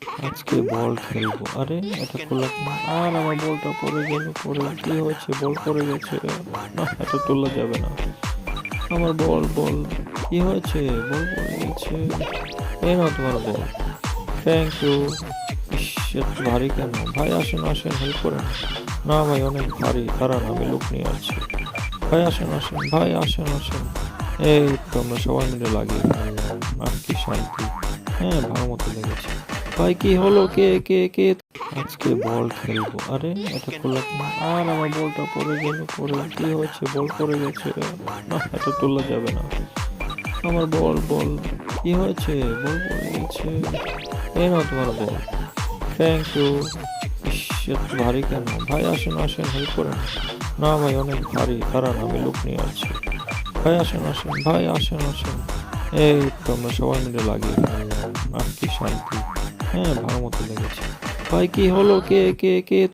আজকে বল খেলবো। আরে এটা খোলা কেন? আর আমার বলটা পড়ে গেল। পড়ে কি হয়েছে? বল পড়ে গেছে। না, এটা তোলা যাবে না। আমার বল বল কি হয়েছে? বল পড়ে গেছে। এই নাও তোমার বল। Thank you. ইস, এত ভারী কেন? ভাই আসেন আসেন, হেল্প করেন। না ভাই, অনেক ভারী, দাঁড়ান আমি লোক নিয়ে আসছি। ভাই আসেন আসেন, ভাই আসেন আসেন। এই তো আমরা সবাই মিলে লাগিয়ে ফেললাম। আর কি শান্তি। হ্যাঁ, ভালো মতো লেগেছে। ভাই কি হলো? কে কে কে? আজকে বল খেলবো। আরে এটা খোলা কেন? আর আমার বলটা পড়ে গেল। পড়ে কি হয়েছে? বল পড়ে গেছে। না, এটা তোলা যাবে না। আমার বল বল কি হয়েছে? বল পড়ে গেছে। এই নাও তোমার বল। Thank you. ইস, এত ভারী কেন? ভাই আসেন আসেন, হেল্প করেন। না ভাই, অনেক ভারী, দাঁড়ান আমি লোক নিয়ে আসছি। ভাই আসেন আসেন, ভাই আসেন আসেন। এই তো আমরা সবাই মিলে লাগিয়ে ফেললাম। আর কি শান্তি। হ্যাঁ, ভালো মতো লেগেছে। ভাই কি হলো? কে কে কে?